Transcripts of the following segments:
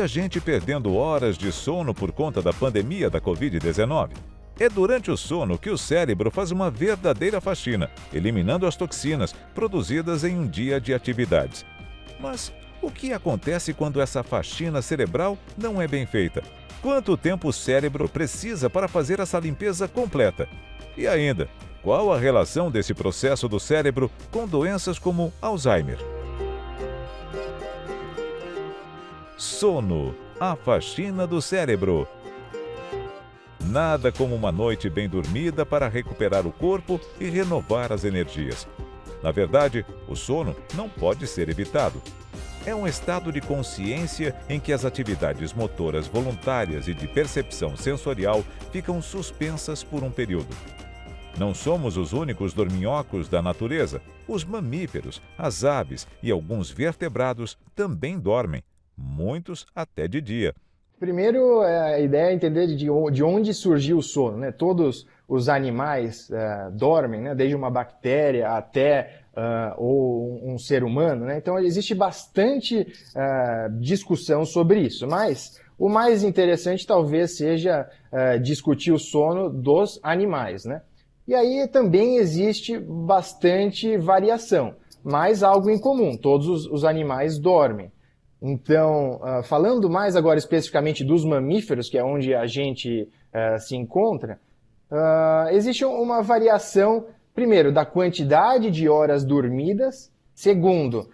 muita gente perdendo horas de sono por conta da pandemia da Covid-19. É durante o sono que o cérebro faz uma verdadeira faxina, eliminando as toxinas produzidas em um dia de atividades. Mas o que acontece quando essa faxina cerebral não é bem feita? Quanto tempo o cérebro precisa para fazer essa limpeza completa? E ainda, qual a relação desse processo do cérebro com doenças como Alzheimer? Sono, a faxina do cérebro. Nada como uma noite bem dormida para recuperar o corpo e renovar as energias. Na verdade, o sono não pode ser evitado. É um estado de consciência em que as atividades motoras voluntárias e de percepção sensorial ficam suspensas por um período. Não somos os únicos dorminhocos da natureza. Os mamíferos, as aves e alguns vertebrados também dormem, muitos até de dia. Primeiro, a ideia é entender de onde surgiu o sono, né? Todos os animais dormem, né? Desde uma bactéria até ou um ser humano, né? Então, existe bastante discussão sobre isso, mas o mais interessante talvez seja discutir o sono dos animais, né? E aí também existe bastante variação, mas algo em comum, todos os animais dormem. Então, falando mais agora especificamente dos mamíferos, que é onde a gente se encontra, existe uma variação, primeiro, da quantidade de horas dormidas, segundo,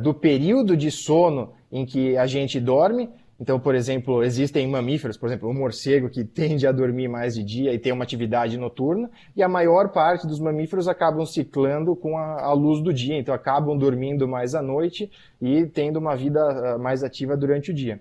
do período de sono em que a gente dorme. Então, por exemplo, existem mamíferos, por exemplo, o morcego que tende a dormir mais de dia e tem uma atividade noturna, e a maior parte dos mamíferos acabam ciclando com a luz do dia, então acabam dormindo mais à noite e tendo uma vida mais ativa durante o dia.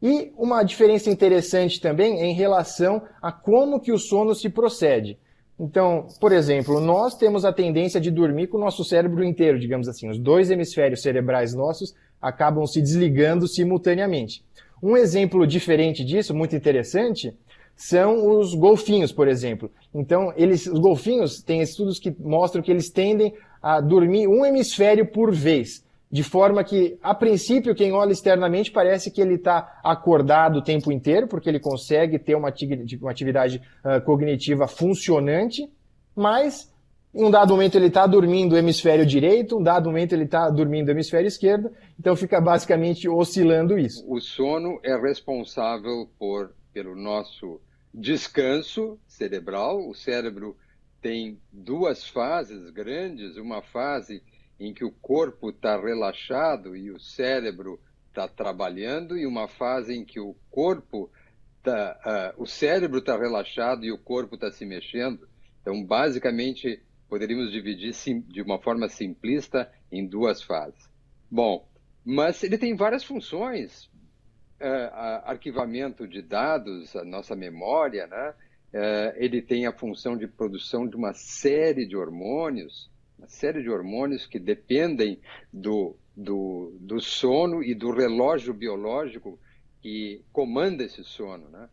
E uma diferença interessante também é em relação a como que o sono se procede. Então, por exemplo, nós temos a tendência de dormir com o nosso cérebro inteiro, digamos assim. Os dois hemisférios cerebrais nossos acabam se desligando simultaneamente. Um exemplo diferente disso, muito interessante, são os golfinhos, por exemplo. Então, os golfinhos têm estudos que mostram que eles tendem a dormir um hemisfério por vez, de forma que, a princípio, quem olha externamente parece que ele está acordado o tempo inteiro, porque ele consegue ter uma atividade cognitiva funcionante, mas em um dado momento ele está dormindo o hemisfério direito, um dado momento ele está dormindo o hemisfério esquerdo, então fica basicamente oscilando isso. O sono é responsável pelo nosso descanso cerebral. O cérebro tem duas fases grandes, uma fase em que o corpo está relaxado e o cérebro está trabalhando, e uma fase em que o cérebro está relaxado e o corpo está se mexendo. Então, basicamente, poderíamos dividir de uma forma simplista em duas fases. Bom, mas ele tem várias funções. Arquivamento de dados, a nossa memória, né? Ele tem a função de produção de uma série de hormônios que dependem do sono e do relógio biológico que comanda esse sono, né?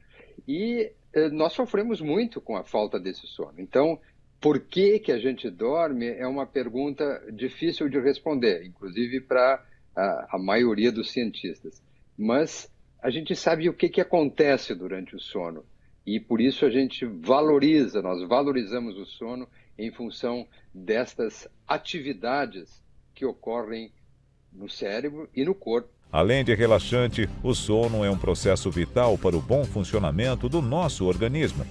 E nós sofremos muito com a falta desse sono. Então, por que a gente dorme é uma pergunta difícil de responder, inclusive para a maioria dos cientistas. Mas a gente sabe o que acontece durante o sono e por isso nós valorizamos o sono em função destas atividades que ocorrem no cérebro e no corpo. Além de relaxante, o sono é um processo vital para o bom funcionamento do nosso organismo.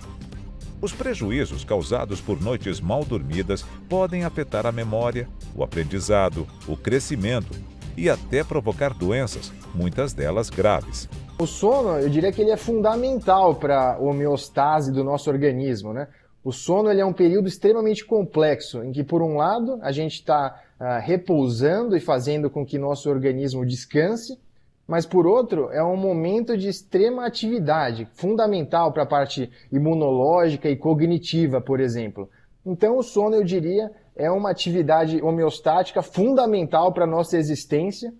Os prejuízos causados por noites mal dormidas podem afetar a memória, o aprendizado, o crescimento e até provocar doenças, muitas delas graves. O sono, eu diria que ele é fundamental para a homeostase do nosso organismo, né? O sono ele é um período extremamente complexo, em que, por um lado, a gente está repousando e fazendo com que nosso organismo descanse, mas, por outro, é um momento de extrema atividade, fundamental para a parte imunológica e cognitiva, por exemplo. Então, o sono, eu diria, é uma atividade homeostática fundamental para a nossa existência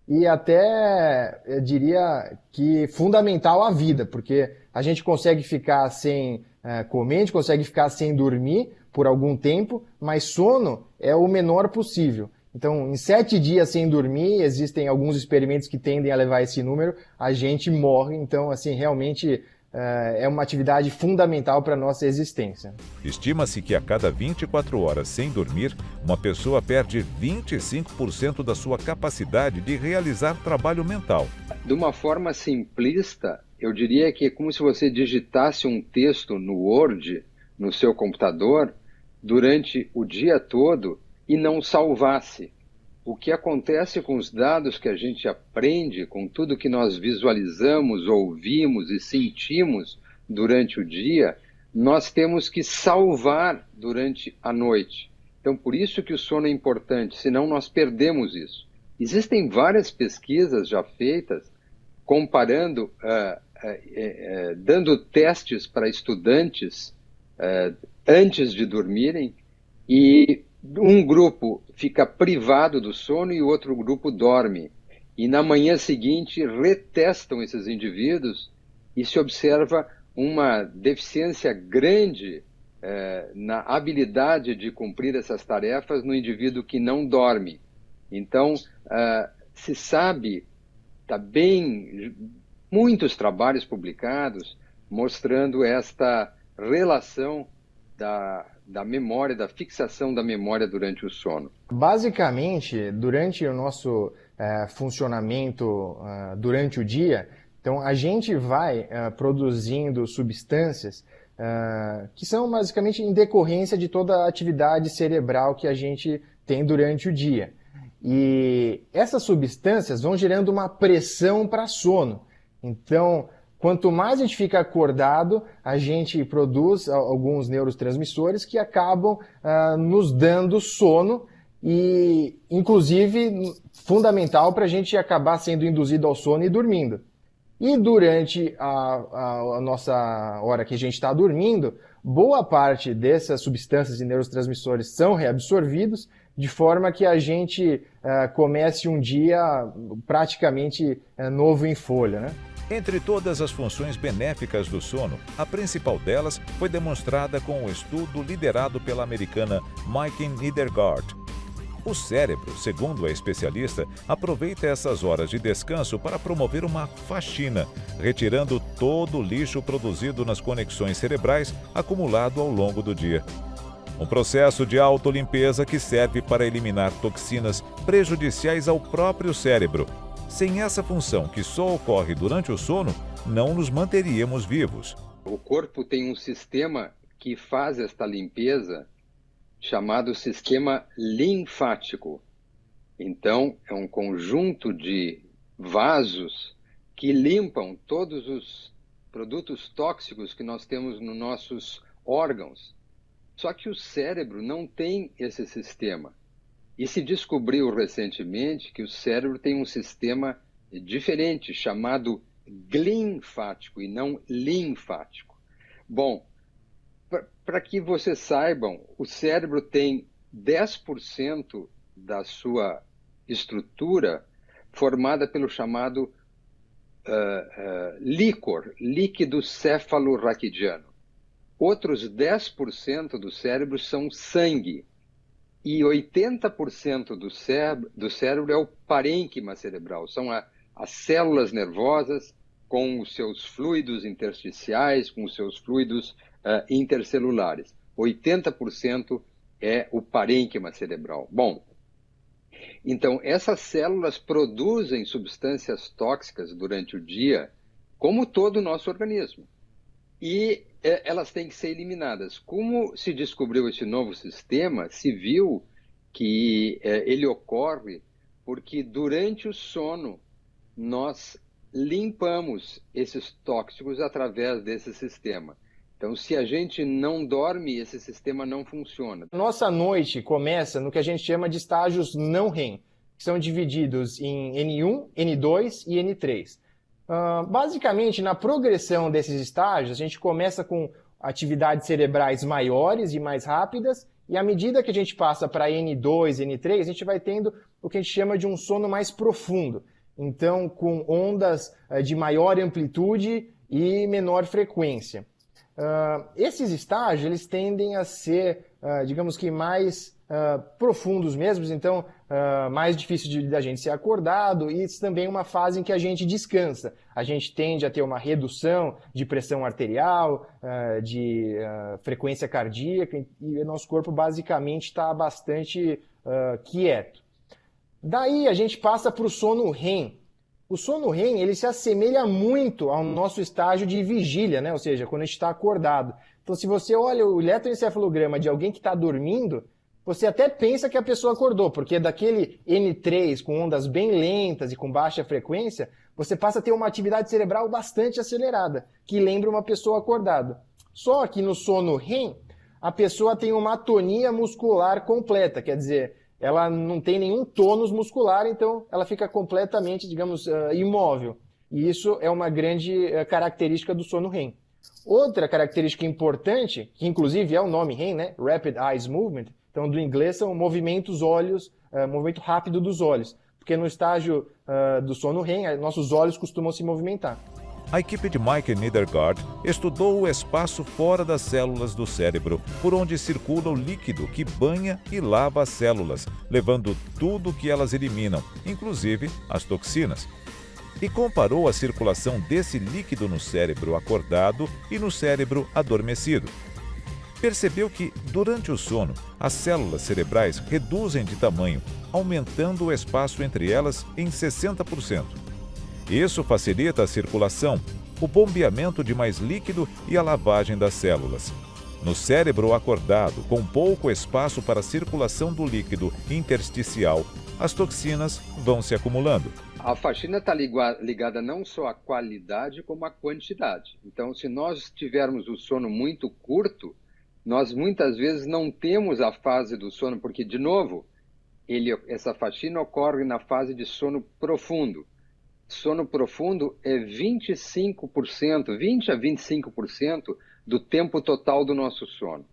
e até, eu diria, que fundamental à vida, porque a gente consegue ficar sem comer, a gente consegue ficar sem dormir por algum tempo, mas sono é o menor possível. Então, em 7 dias sem dormir, existem alguns experimentos que tendem a levar esse número, a gente morre. Então, assim, realmente é uma atividade fundamental para a nossa existência. Estima-se que a cada 24 horas sem dormir, uma pessoa perde 25% da sua capacidade de realizar trabalho mental. De uma forma simplista, eu diria que é como se você digitasse um texto no Word, no seu computador, durante o dia todo e não salvasse. O que acontece com os dados que a gente aprende, com tudo que nós visualizamos, ouvimos e sentimos durante o dia, nós temos que salvar durante a noite. Então, por isso que o sono é importante, senão nós perdemos isso. Existem várias pesquisas já feitas comparando, dando testes para estudantes antes de dormirem, e um grupo fica privado do sono e o outro grupo dorme. E na manhã seguinte retestam esses indivíduos e se observa uma deficiência grande na habilidade de cumprir essas tarefas no indivíduo que não dorme. Então, se sabe, muitos trabalhos publicados mostrando esta relação da memória, da fixação da memória durante o sono. Basicamente, durante o nosso funcionamento durante o dia, então a gente vai produzindo substâncias que são basicamente em decorrência de toda a atividade cerebral que a gente tem durante o dia. E essas substâncias vão gerando uma pressão para sono. Então, quanto mais a gente fica acordado, a gente produz alguns neurotransmissores que acabam nos dando sono e, inclusive, fundamental para a gente acabar sendo induzido ao sono e dormindo. E durante a nossa hora que a gente está dormindo, boa parte dessas substâncias e neurotransmissores são reabsorvidos, de forma que a gente comece um dia praticamente novo em folha, né? Entre todas as funções benéficas do sono, a principal delas foi demonstrada com um estudo liderado pela americana Maiken Niedergard. O cérebro, segundo a especialista, aproveita essas horas de descanso para promover uma faxina, retirando todo o lixo produzido nas conexões cerebrais acumulado ao longo do dia. Um processo de autolimpeza que serve para eliminar toxinas prejudiciais ao próprio cérebro. Sem essa função, que só ocorre durante o sono, não nos manteríamos vivos. O corpo tem um sistema que faz esta limpeza, chamado sistema linfático. Então, é um conjunto de vasos que limpam todos os produtos tóxicos que nós temos nos nossos órgãos. Só que o cérebro não tem esse sistema. E se descobriu recentemente que o cérebro tem um sistema diferente, chamado glinfático e não linfático. Bom, para que vocês saibam, o cérebro tem 10% da sua estrutura formada pelo chamado líquor, líquido cefalorraquidiano. Outros 10% do cérebro são sangue. E 80% do cérebro é o parênquima cerebral, são as células nervosas com os seus fluidos intersticiais, com os seus fluidos intercelulares. 80% é o parênquima cerebral. Bom, então essas células produzem substâncias tóxicas durante o dia, como todo o nosso organismo. E elas têm que ser eliminadas. Como se descobriu esse novo sistema, se viu que ele ocorre porque durante o sono nós limpamos esses tóxicos através desse sistema. Então, se a gente não dorme, esse sistema não funciona. Nossa noite começa no que a gente chama de estágios não REM, que são divididos em N1, N2 e N3. Basicamente, na progressão desses estágios, a gente começa com atividades cerebrais maiores e mais rápidas, e à medida que a gente passa para N2, N3, a gente vai tendo o que a gente chama de um sono mais profundo. Então, com ondas de maior amplitude e menor frequência. Esses estágios eles tendem a ser, digamos que, mais profundos mesmos, então mais difícil da gente ser acordado, e isso também é uma fase em que a gente descansa. A gente tende a ter uma redução de pressão arterial, de frequência cardíaca, e o nosso corpo basicamente está bastante quieto. Daí a gente passa para o sono REM. O sono REM ele se assemelha muito ao nosso estágio de vigília, né? Ou seja, quando a gente está acordado. Então, se você olha o eletroencefalograma de alguém que está dormindo, você até pensa que a pessoa acordou, porque daquele N3 com ondas bem lentas e com baixa frequência, você passa a ter uma atividade cerebral bastante acelerada, que lembra uma pessoa acordada. Só que no sono REM, a pessoa tem uma atonia muscular completa, quer dizer, ela não tem nenhum tônus muscular, então ela fica completamente, digamos, imóvel. E isso é uma grande característica do sono REM. Outra característica importante, que inclusive é o nome REM, né? Rapid Eye Movement, então do inglês são movimentos olhos, movimento rápido dos olhos, porque no estágio do sono REM, nossos olhos costumam se movimentar. A equipe de Mike Niedergard estudou o espaço fora das células do cérebro, por onde circula o líquido que banha e lava as células, levando tudo que elas eliminam, inclusive as toxinas. E comparou a circulação desse líquido no cérebro acordado e no cérebro adormecido. Percebeu que, durante o sono, as células cerebrais reduzem de tamanho, aumentando o espaço entre elas em 60%. Isso facilita a circulação, o bombeamento de mais líquido e a lavagem das células. No cérebro acordado, com pouco espaço para a circulação do líquido intersticial, as toxinas vão se acumulando. A faxina está ligada não só à qualidade, como à quantidade. Então, se nós tivermos o sono muito curto, nós muitas vezes não temos a fase do sono, porque, de novo, essa faxina ocorre na fase de sono profundo. Sono profundo é 25%, 20 a 25% do tempo total do nosso sono.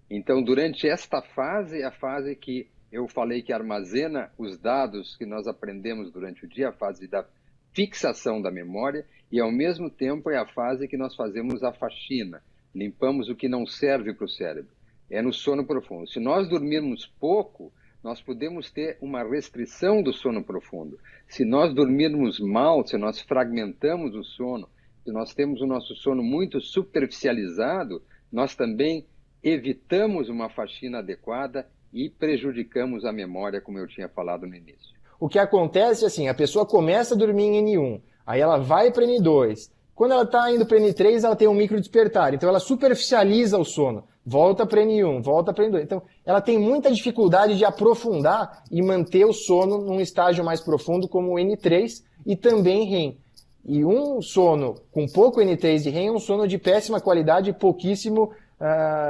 Então, durante esta fase, é a fase que eu falei que armazena os dados que nós aprendemos durante o dia, a fase da fixação da memória, e ao mesmo tempo é a fase que nós fazemos a faxina, limpamos o que não serve para o cérebro. É no sono profundo. Se nós dormirmos pouco, nós podemos ter uma restrição do sono profundo. Se nós dormirmos mal, se nós fragmentamos o sono, se nós temos o nosso sono muito superficializado, nós também evitamos uma faxina adequada e prejudicamos a memória, como eu tinha falado no início. O que acontece é assim, a pessoa começa a dormir em N1, aí ela vai para N2. Quando ela está indo para N3, ela tem um micro despertar, então ela superficializa o sono. Volta para N1, volta para N2. Então, ela tem muita dificuldade de aprofundar e manter o sono num estágio mais profundo, como o N3 e também REM. E um sono com pouco N3 e REM é um sono de péssima qualidade e pouquíssimo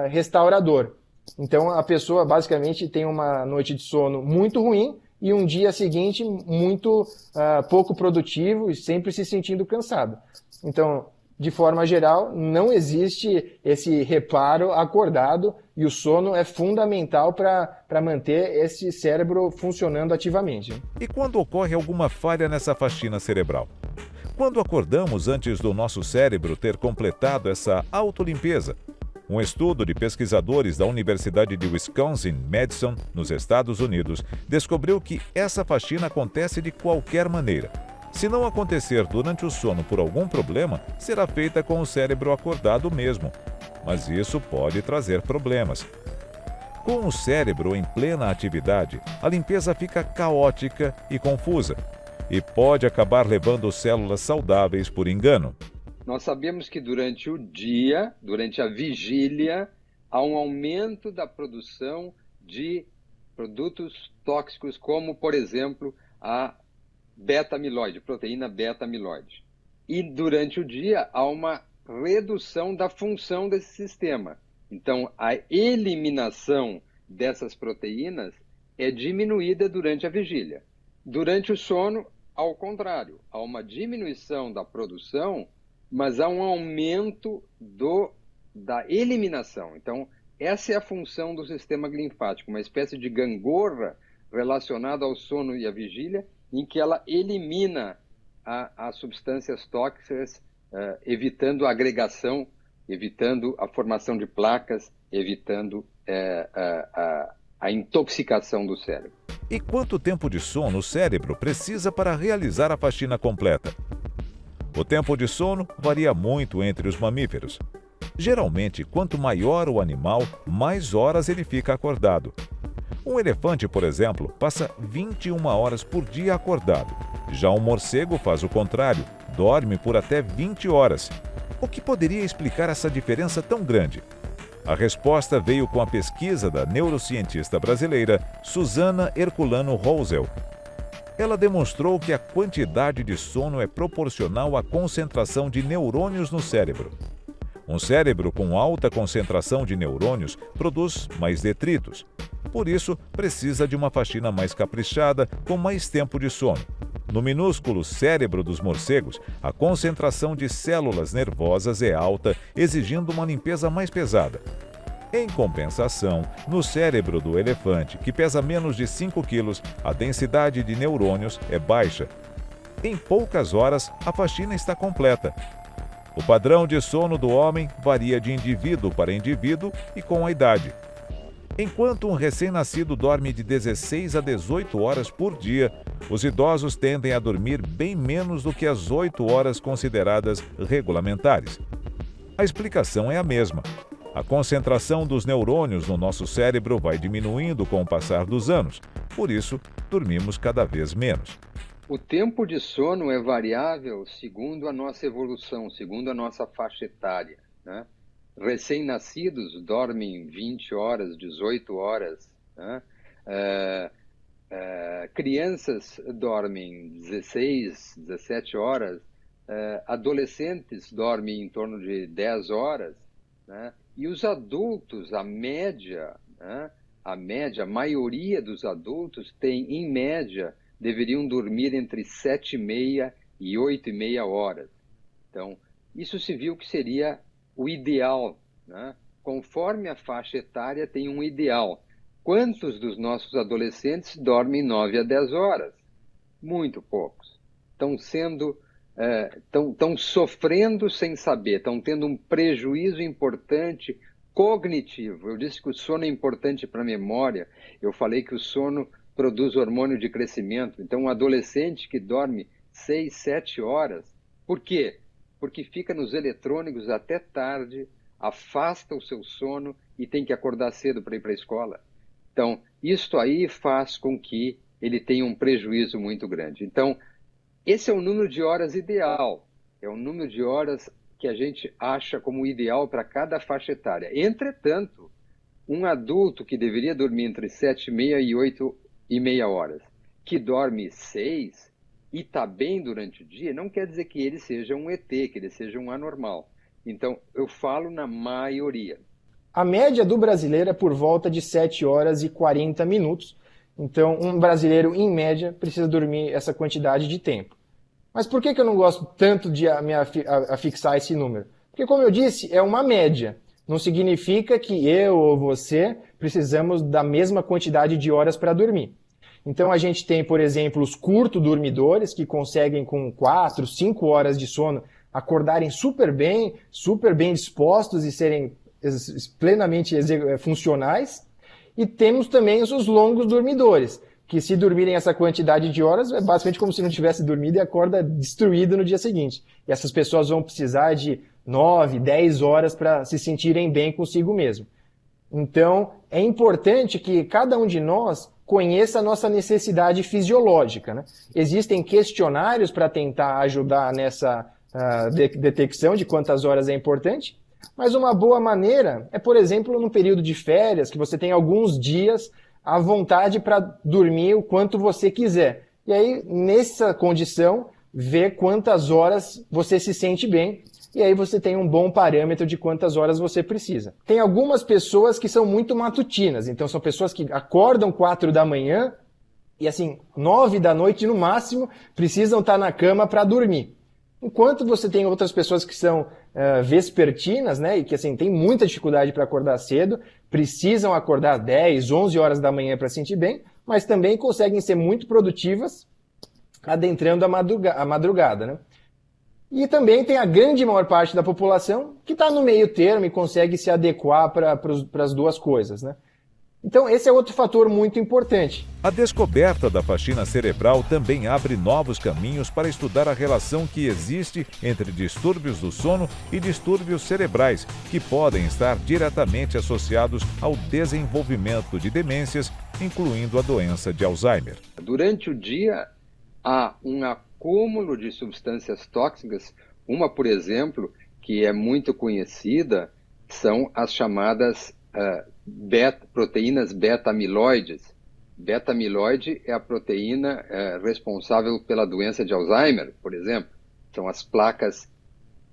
restaurador. Então, a pessoa basicamente tem uma noite de sono muito ruim e um dia seguinte muito pouco produtivo e sempre se sentindo cansado. Então, de forma geral, não existe esse reparo acordado e o sono é fundamental para manter esse cérebro funcionando ativamente. E quando ocorre alguma falha nessa faxina cerebral? Quando acordamos antes do nosso cérebro ter completado essa autolimpeza? Um estudo de pesquisadores da Universidade de Wisconsin-Madison, nos Estados Unidos, descobriu que essa faxina acontece de qualquer maneira. Se não acontecer durante o sono por algum problema, será feita com o cérebro acordado mesmo. Mas isso pode trazer problemas. Com o cérebro em plena atividade, a limpeza fica caótica e confusa, e pode acabar levando células saudáveis por engano. Nós sabemos que durante o dia, durante a vigília, há um aumento da produção de produtos tóxicos, como, por exemplo, a beta-amiloide, proteína beta-amiloide. E durante o dia há uma redução da função desse sistema. Então, a eliminação dessas proteínas é diminuída durante a vigília. Durante o sono, ao contrário, há uma diminuição da produção, mas há um aumento da eliminação. Então, essa é a função do sistema linfático, uma espécie de gangorra relacionada ao sono e à vigília, em que ela elimina as substâncias tóxicas, evitando a agregação, evitando a formação de placas, evitando a intoxicação do cérebro. E quanto tempo de sono o cérebro precisa para realizar a faxina completa? O tempo de sono varia muito entre os mamíferos. Geralmente, quanto maior o animal, mais horas ele fica acordado. Um elefante, por exemplo, passa 21 horas por dia acordado. Já um morcego faz o contrário, dorme por até 20 horas. O que poderia explicar essa diferença tão grande? A resposta veio com a pesquisa da neurocientista brasileira Susana Herculano Rosel. Ela demonstrou que a quantidade de sono é proporcional à concentração de neurônios no cérebro. Um cérebro com alta concentração de neurônios produz mais detritos. Por isso, precisa de uma faxina mais caprichada, com mais tempo de sono. No minúsculo cérebro dos morcegos, a concentração de células nervosas é alta, exigindo uma limpeza mais pesada. Em compensação, no cérebro do elefante, que pesa menos de 5 quilos, a densidade de neurônios é baixa. Em poucas horas, a faxina está completa. O padrão de sono do homem varia de indivíduo para indivíduo e com a idade. Enquanto um recém-nascido dorme de 16 a 18 horas por dia, os idosos tendem a dormir bem menos do que as 8 horas consideradas regulamentares. A explicação é a mesma. A concentração dos neurônios no nosso cérebro vai diminuindo com o passar dos anos, por isso, dormimos cada vez menos. O tempo de sono é variável segundo a nossa evolução, segundo a nossa faixa etária, né? Recém-nascidos dormem 20 horas, 18 horas, né? Crianças dormem 16, 17 horas, adolescentes dormem em torno de 10 horas, né? E os adultos, a média, né? A maioria dos adultos tem, em média, deveriam dormir entre 7h30 e 8h30 horas. Então, isso se viu que seria o ideal, né? Conforme a faixa etária tem um ideal. Quantos dos nossos adolescentes dormem 9 a 10 horas? Muito poucos. Estão sofrendo sem saber, estão tendo um prejuízo importante cognitivo. Eu disse que o sono é importante para a memória, eu falei que o sono produz hormônio de crescimento. Então, um adolescente que dorme 6, 7 horas, por quê? Porque fica nos eletrônicos até tarde, afasta o seu sono e tem que acordar cedo para ir para a escola. Então, isto aí faz com que ele tenha um prejuízo muito grande. Então, esse é o número de horas ideal, é o número de horas que a gente acha como ideal para cada faixa etária. Entretanto, um adulto que deveria dormir entre 7h30 e 8h30 horas, que dorme 6 e está bem durante o dia, não quer dizer que ele seja um ET, que ele seja um anormal. Então, eu falo na maioria. A média do brasileiro é por volta de 7 horas e 40 minutos. Então, um brasileiro, em média, precisa dormir essa quantidade de tempo. Mas por que eu não gosto tanto de fixar esse número? Porque, como eu disse, é uma média. Não significa que eu ou você precisamos da mesma quantidade de horas para dormir. Então, a gente tem, por exemplo, os curto-dormidores, que conseguem, com 4, 5 horas de sono, acordarem super bem dispostos e serem plenamente funcionais. E temos também os longos dormidores, que se dormirem essa quantidade de horas, é basicamente como se não tivesse dormido e acorda destruído no dia seguinte. E essas pessoas vão precisar de 9, 10 horas para se sentirem bem consigo mesmo. Então, é importante que cada um de nós conheça a nossa necessidade fisiológica, né? Existem questionários para tentar ajudar nessa detecção de quantas horas é importante, mas uma boa maneira é, por exemplo, num período de férias, que você tem alguns dias à vontade para dormir o quanto você quiser. E aí, nessa condição, ver quantas horas você se sente bem, e aí você tem um bom parâmetro de quantas horas você precisa. Tem algumas pessoas que são muito matutinas, então são pessoas que acordam 4 da manhã e, assim, 9 da noite no máximo, precisam estar na cama para dormir. Enquanto você tem outras pessoas que são vespertinas, né, e que assim, tem muita dificuldade para acordar cedo, precisam acordar 10, 11 horas da manhã para se sentir bem, mas também conseguem ser muito produtivas adentrando a madrugada, né? E também tem a grande maior parte da população que está no meio termo e consegue se adequar para as duas coisas, né? Então, esse é outro fator muito importante. A descoberta da faxina cerebral também abre novos caminhos para estudar a relação que existe entre distúrbios do sono e distúrbios cerebrais, que podem estar diretamente associados ao desenvolvimento de demências, incluindo a doença de Alzheimer. Durante o dia, há um acúmulo de substâncias tóxicas. Uma, por exemplo, que é muito conhecida, são as chamadas proteínas beta-amiloides. Beta-amiloide é a proteína responsável pela doença de Alzheimer, por exemplo. São as placas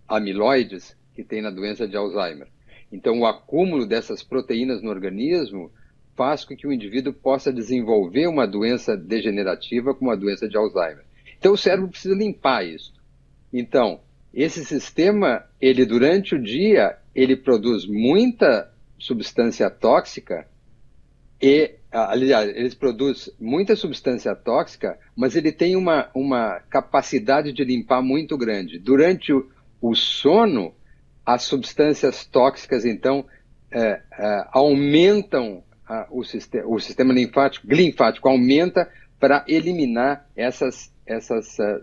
amiloides que tem na doença de Alzheimer. Então, o acúmulo dessas proteínas no organismo faz com que o indivíduo possa desenvolver uma doença degenerativa como a doença de Alzheimer. Então, o cérebro precisa limpar isso. Então, esse sistema, ele durante o dia, ele produz muita substância tóxica aliás, ele produz muita substância tóxica, mas ele tem uma capacidade de limpar muito grande. Durante o sono, as substâncias tóxicas, então, aumentam o sistema linfático aumenta para eliminar essas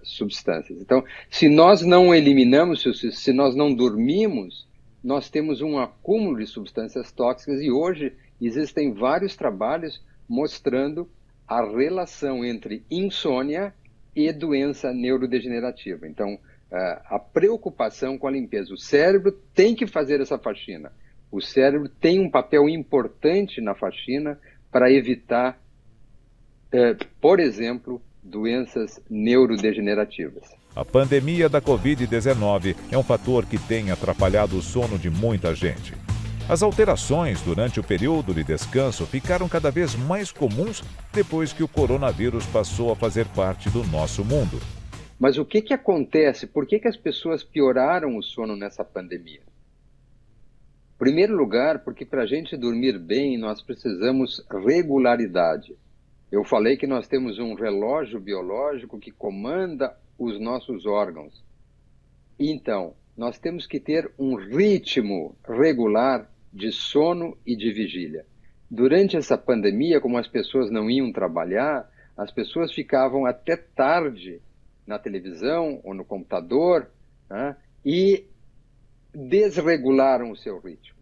substâncias. Então, se nós não eliminamos, se nós não dormimos, nós temos um acúmulo de substâncias tóxicas e hoje existem vários trabalhos mostrando a relação entre insônia e doença neurodegenerativa. Então, a preocupação com a limpeza. O cérebro tem que fazer essa faxina. O cérebro tem um papel importante na faxina para evitar, por exemplo, doenças neurodegenerativas. A pandemia da Covid-19 é um fator que tem atrapalhado o sono de muita gente. As alterações durante o período de descanso ficaram cada vez mais comuns depois que o coronavírus passou a fazer parte do nosso mundo. Mas o que acontece? Por que as pessoas pioraram o sono nessa pandemia? Em primeiro lugar, porque para a gente dormir bem, nós precisamos regularidade. Eu falei que nós temos um relógio biológico que comanda os nossos órgãos. Então, nós temos que ter um ritmo regular de sono e de vigília. Durante essa pandemia, como as pessoas não iam trabalhar, as pessoas ficavam até tarde na televisão ou no computador, né, e desregularam o seu ritmo.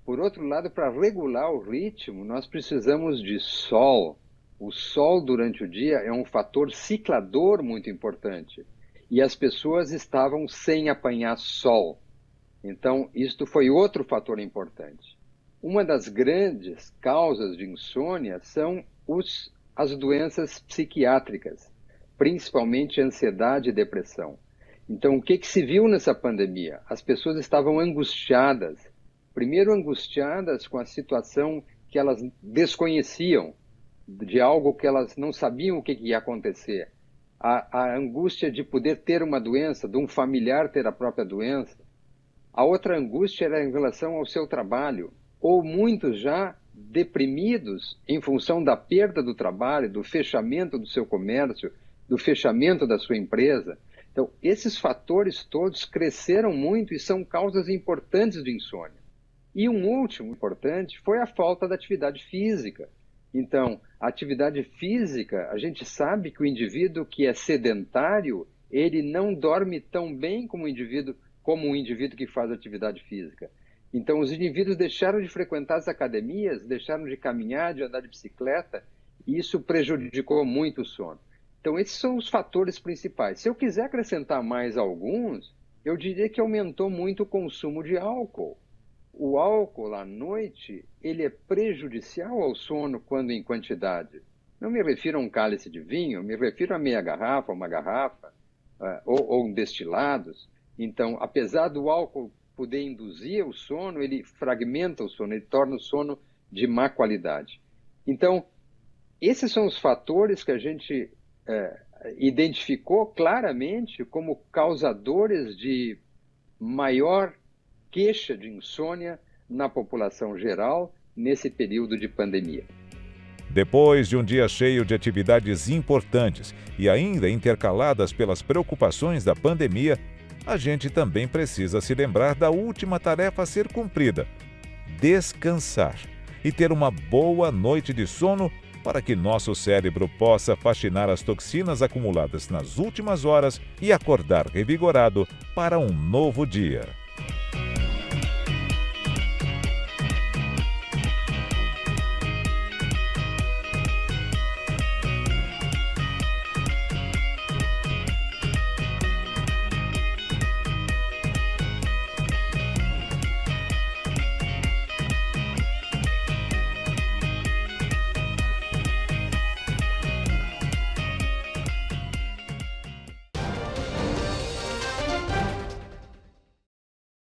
Por outro lado, para regular o ritmo, nós precisamos de sol. O sol durante o dia é um fator ciclador muito importante. E as pessoas estavam sem apanhar sol. Então, isto foi outro fator importante. Uma das grandes causas de insônia são as doenças psiquiátricas, principalmente ansiedade e depressão. Então, o que se viu nessa pandemia? As pessoas estavam angustiadas. Primeiro, angustiadas com a situação que elas desconheciam, de algo que elas não sabiam o que ia acontecer. A angústia de poder ter uma doença, de um familiar ter a própria doença. A outra angústia era em relação ao seu trabalho, ou muitos já deprimidos em função da perda do trabalho, do fechamento do seu comércio, do fechamento da sua empresa. Então, esses fatores todos cresceram muito e são causas importantes de insônia. E um último importante foi a falta da atividade física. Então, a atividade física, a gente sabe que o indivíduo que é sedentário, ele não dorme tão bem como um indivíduo que faz atividade física. Então, os indivíduos deixaram de frequentar as academias, deixaram de caminhar, de andar de bicicleta, e isso prejudicou muito o sono. Então, esses são os fatores principais. Se eu quiser acrescentar mais alguns, eu diria que aumentou muito o consumo de álcool. O álcool à noite, ele é prejudicial ao sono quando em quantidade. Não me refiro a um cálice de vinho, me refiro a meia garrafa, uma garrafa, ou destilados. Então, apesar do álcool poder induzir o sono, ele fragmenta o sono, ele torna o sono de má qualidade. Então, esses são os fatores que a gente identificou claramente como causadores de maior queixa de insônia na população geral nesse período de pandemia. Depois de um dia cheio de atividades importantes e ainda intercaladas pelas preocupações da pandemia, a gente também precisa se lembrar da última tarefa a ser cumprida: descansar. e ter uma boa noite de sono para que nosso cérebro possa faxinar as toxinas acumuladas nas últimas horas e acordar revigorado para um novo dia.